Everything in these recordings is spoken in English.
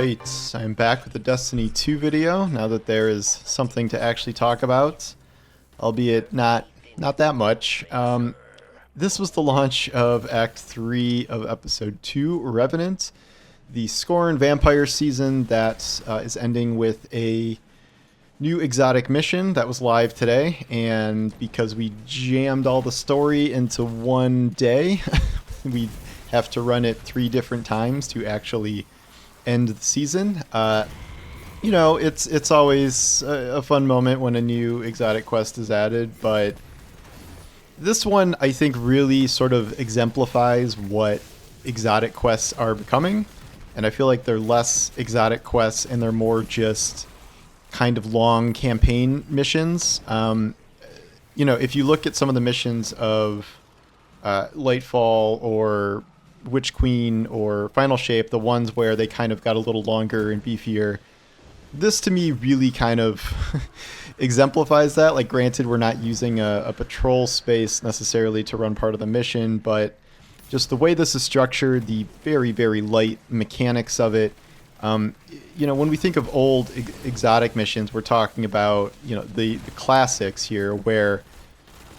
Alright, I'm back with the Destiny 2 video, now that there is something to actually talk about, albeit not that much. This was the launch of Act 3 of Episode 2, Revenant, the Scorn Vampire season that is ending with a new exotic mission that was live today, and because we jammed all the story into one day, we have to run it 3 different times to actually end the season. You know, it's always a fun moment when a new exotic quest is added, but this one I think really sort of exemplifies what exotic quests are becoming, and I feel like they're less exotic quests and they're more just kind of long campaign missions. You know, if you look at some of the missions of Lightfall or Witch Queen or Final Shape, the ones where they kind of got a little longer and beefier, this to me really kind of exemplifies that. Like, granted, we're not using a patrol space necessarily to run part of the mission, but just the way this is structured, the very, very light mechanics of it. You know, when we think of old exotic missions, we're talking about, you know, the classics here, where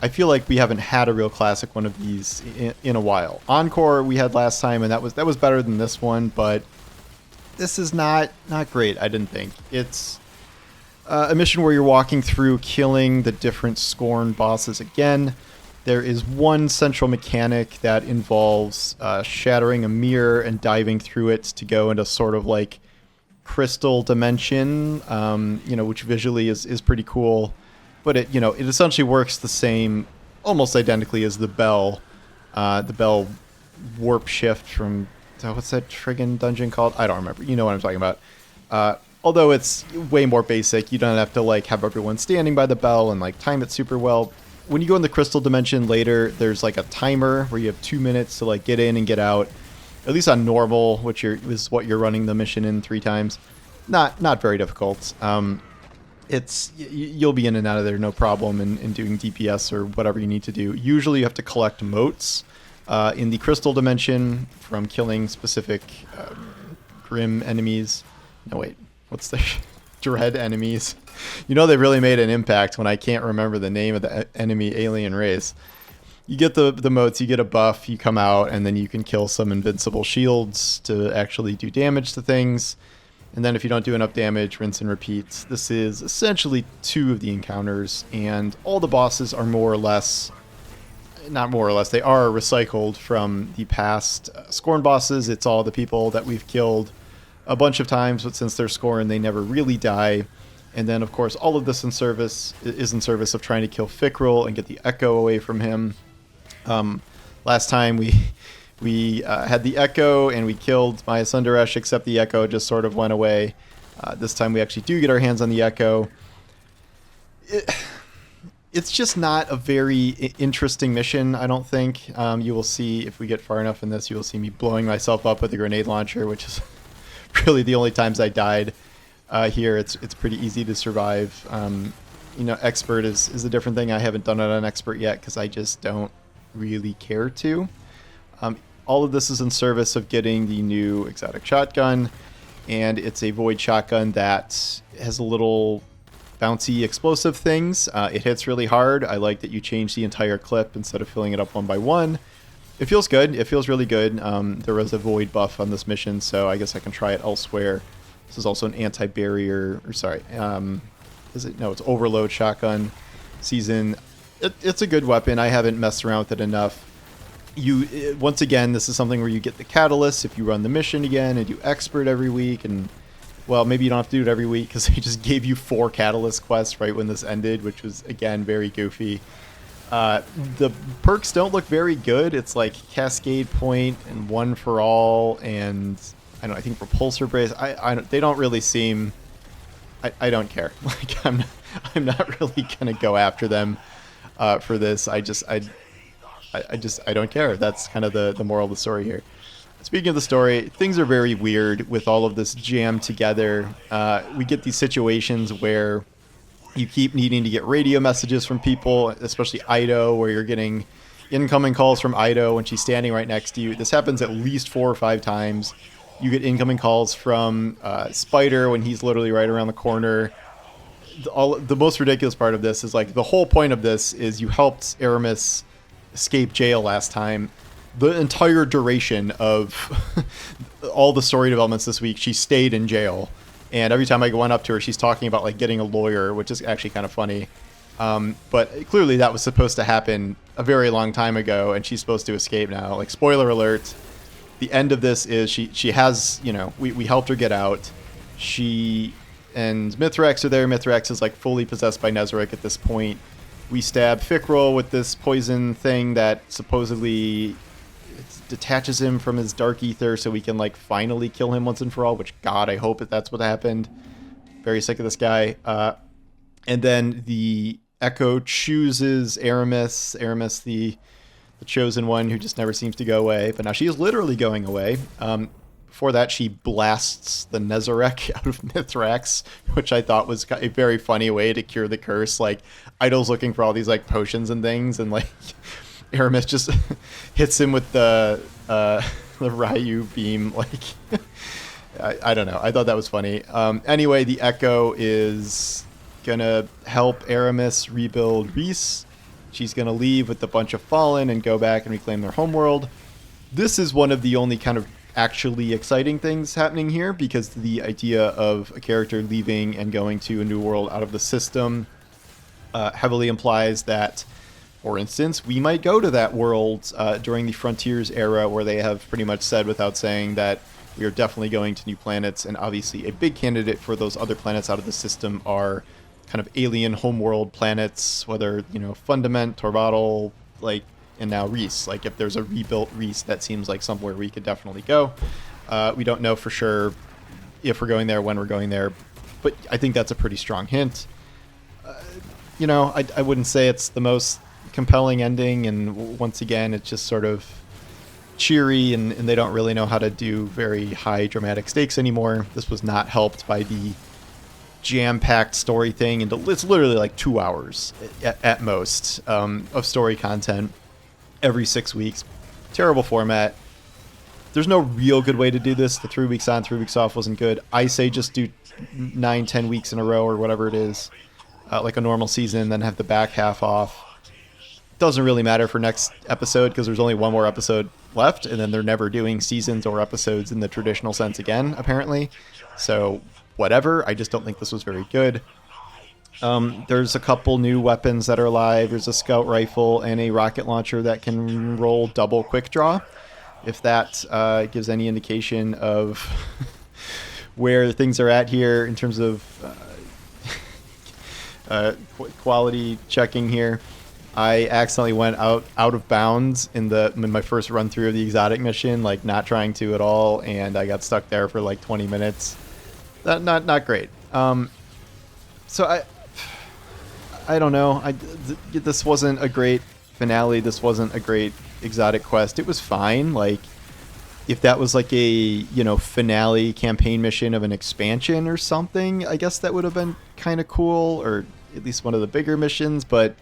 I feel like we haven't had a real classic one of these in a while. Encore we had last time, and that was better than this one, but this is not great, I didn't think. It's a mission where you're walking through killing the different Scorn bosses again. There is one central mechanic that involves shattering a mirror and diving through it to go into sort of like crystal dimension, you know, which visually is pretty cool. But it essentially works the same, almost identically as the Bell warp shift from, what's that Trigon dungeon called? I don't remember. You know what I'm talking about. Although it's way more basic, you don't have to like have everyone standing by the bell and like time it super well. When you go in the crystal dimension later, there's like a timer where you have 2 minutes to like get in and get out. At least on normal, which is what you're running the mission in 3 times. Not very difficult. You'll be in and out of there no problem in doing DPS or whatever you need to do. Usually you have to collect motes in the crystal dimension from killing specific grim enemies. No, wait, what's the dread enemies? You know, they really made an impact when I can't remember the name of the enemy alien race. You get the motes, you get a buff, you come out, and then you can kill some invincible shields to actually do damage to things. And then if you don't do enough damage, rinse and repeat. This is essentially 2 of the encounters, and all the bosses are more or less, not more or less, they are recycled from the past Scorn bosses. It's all the people that we've killed a bunch of times, but since they're Scorn, they never really die. And then, of course, all of this is in service of trying to kill Fickrel and get the Echo away from him. Last time we had the Echo and we killed Maya Sundaresh, except the Echo just sort of went away. This time we actually do get our hands on the Echo. It's just not a very interesting mission, I don't think. You will see, if we get far enough in this, you will see me blowing myself up with a grenade launcher, which is really the only times I died here. It's pretty easy to survive. You know, Expert is a different thing. I haven't done it on Expert yet because I just don't really care to. All of this is in service of getting the new exotic shotgun, and it's a void shotgun that has a little bouncy explosive things. It hits really hard. I like that you change the entire clip instead of filling it up one by one. It feels good. It feels really good. There was a void buff on this mission, so I guess I can try it elsewhere. This is also an anti-barrier, or sorry, is it? No, it's overload shotgun season. It's a good weapon. I haven't messed around with it enough. Once again, this is something where you get the catalyst if you run the mission again and do Expert every week, and well, maybe you don't have to do it every week because they just gave you 4 catalyst quests right when this ended, which was again very goofy. The perks don't look very good. It's like Cascade Point and One for All, and I think Repulsor Brace. They don't really seem. I don't care. Like I'm not really gonna go after them for this. I don't care. That's kind of the moral of the story here. Speaking of the story, things are very weird with all of this jammed together. We get these situations where you keep needing to get radio messages from people, especially Ido, where you're getting incoming calls from Ido when she's standing right next to you. This happens at least 4 or 5 times. You get incoming calls from Spider when he's literally right around the corner. The most ridiculous part of this is like the whole point of this is you helped Aramis escape jail last time. The entire duration of all the story developments this week, she stayed in jail. And every time I went up to her, she's talking about like getting a lawyer, which is actually kind of funny. But clearly that was supposed to happen a very long time ago, and she's supposed to escape now. Like, spoiler alert, the end of this is she has, you know, we helped her get out. She and Mithrax are there. Mithrax is like fully possessed by Nezarec at this point. We stab Fickrel with this poison thing that supposedly detaches him from his dark ether so we can like finally kill him once and for all, which God, I hope that that's what happened. Very sick of this guy. And then the Echo chooses Aramis, the chosen one who just never seems to go away, but now she is literally going away. Before that, she blasts the Nezarec out of Mithrax, which I thought was a very funny way to cure the curse. Like, Idol's looking for all these like potions and things, and like Aramis just hits him with the Ryu beam. Like, I don't know. I thought that was funny. Anyway, the Echo is gonna help Aramis rebuild Reese. She's gonna leave with a bunch of Fallen and go back and reclaim their homeworld. This is one of the only kind of actually exciting things happening here, because the idea of a character leaving and going to a new world out of the system heavily implies that, for instance, we might go to that world during the Frontiers era, where they have pretty much said without saying that we are definitely going to new planets. And obviously a big candidate for those other planets out of the system are kind of alien homeworld planets, whether, you know, Fundament, Torvadal, like, and now Reese. Like, if there's a rebuilt Reese, that seems like somewhere we could definitely go. We don't know for sure if we're going there, when we're going there, but I think that's a pretty strong hint. You know, I wouldn't say it's the most compelling ending, and once again, it's just sort of cheery, and they don't really know how to do very high dramatic stakes anymore. This was not helped by the jam-packed story thing, and it's literally like 2 hours at most of story content every 6 weeks. Terrible format. There's no real good way to do this. The 3 weeks on, 3 weeks off wasn't good. I say just do 9-10 weeks in a row or whatever it is, like a normal season, then have the back half off. Doesn't really matter for next episode because there's only one more episode left, and then they're never doing seasons or episodes in the traditional sense again, apparently. So whatever. I just don't think this was very good. There's a couple new weapons that are live. There's a scout rifle and a rocket launcher that can roll double quick draw. If that gives any indication of where things are at here in terms of quality checking here. I accidentally went out of bounds in my first run through of the exotic mission, like not trying to at all, and I got stuck there for like 20 minutes. Not great. So I don't know. This wasn't a great finale. This wasn't a great exotic quest. It was fine. Like, if that was like a, finale campaign mission of an expansion or something, I guess that would have been kind of cool, or at least one of the bigger missions. But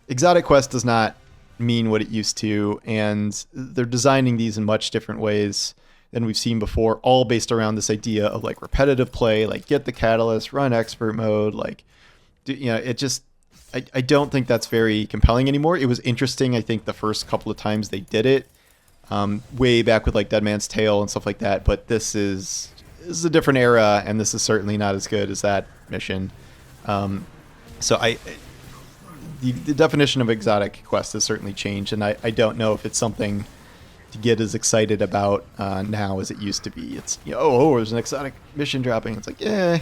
exotic quest does not mean what it used to, and they're designing these in much different ways than we've seen before, all based around this idea of like repetitive play, like get the catalyst, run expert mode, like, it just, I don't think that's very compelling anymore. It was interesting, I think, the first couple of times they did it, way back with like Dead Man's Tale and stuff like that, but this is a different era, and this is certainly not as good as that mission. So the definition of exotic quest has certainly changed, and I don't know if it's something to get as excited about now as it used to be. It's, there's an exotic mission dropping. It's like, yeah,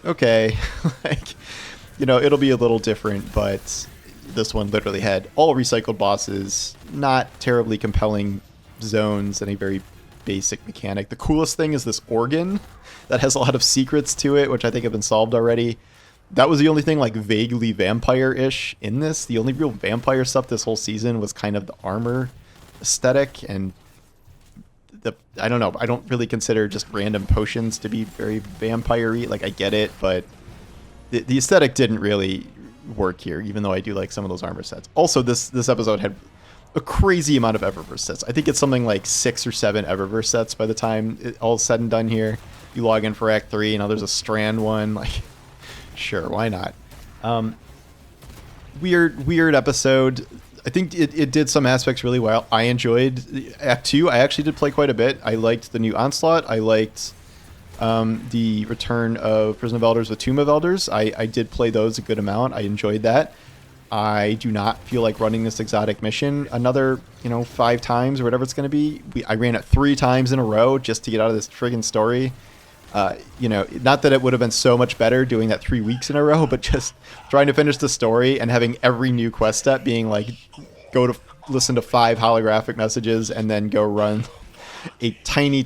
okay. Like, it'll be a little different, but this one literally had all recycled bosses, not terribly compelling zones, and a very basic mechanic. The coolest thing is this organ that has a lot of secrets to it, which I think have been solved already. That was the only thing like vaguely vampire-ish in this. The only real vampire stuff this whole season was kind of the armor aesthetic, and I don't know. I don't really consider just random potions to be very vampire-y. Like, I get it, but the aesthetic didn't really work here, even though I do like some of those armor sets. Also, this episode had a crazy amount of Eververse sets. I think it's something like 6 or 7 Eververse sets by the time it all said and done here. You log in for Act 3, now there's a Strand one. Like, sure, why not? Weird episode. I think it did some aspects really well. I enjoyed Act 2. I actually did play quite a bit. I liked the new Onslaught. I liked the return of Prison of Elders with Tomb of Elders. I did play those a good amount. I enjoyed that. I do not feel like running this exotic mission another, 5 times or whatever it's going to be. I ran it 3 times in a row just to get out of this friggin' story. Not that it would have been so much better doing that 3 weeks in a row, but just trying to finish the story and having every new quest step being like, go to listen to 5 holographic messages and then go run a tiny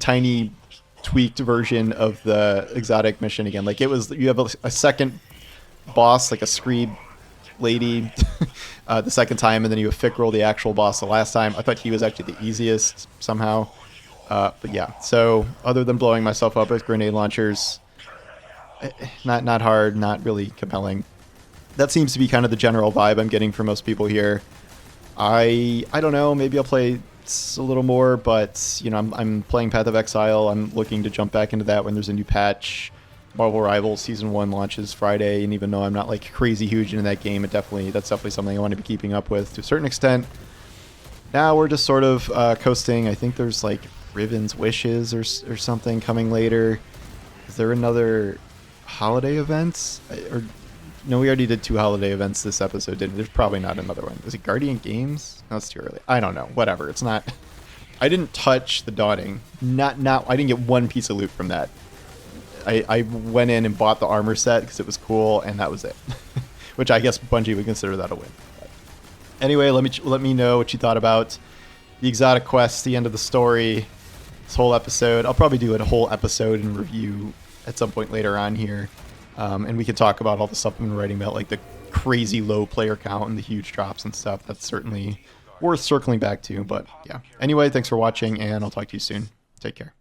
tweaked version of the exotic mission again. Like, it was, you have a second boss, like a Screed lady the second time, and then you have Fickrell, the actual boss, the last time. I thought he was actually the easiest somehow. But yeah, so other than blowing myself up with grenade launchers, not hard, not really compelling. That seems to be kind of the general vibe I'm getting from most people here. I don't know, maybe I'll play a little more, but I'm playing Path of Exile. I'm looking to jump back into that when there's a new patch. Marvel Rivals Season 1 launches Friday, and even though I'm not like crazy huge into that game, that's definitely something I want to be keeping up with to a certain extent. Now we're just sort of coasting. I think there's like Riven's Wishes or something coming later. Is there another holiday event? No, we already did 2 holiday events this episode, didn't we? There's probably not another one. Is it Guardian Games? No, it's too early. I don't know. Whatever. It's not. I didn't touch the Dawning. I didn't get 1 piece of loot from that. I went in and bought the armor set because it was cool, and that was it. Which I guess Bungie would consider that a win. But anyway, let me know what you thought about the exotic quest, the end of the story, this whole episode. I'll probably do a whole episode and review at some point later on here. And we can talk about all the stuff I've been writing about, like the crazy low player count and the huge drops and stuff. That's certainly worth circling back to. But yeah. Anyway, thanks for watching, and I'll talk to you soon. Take care.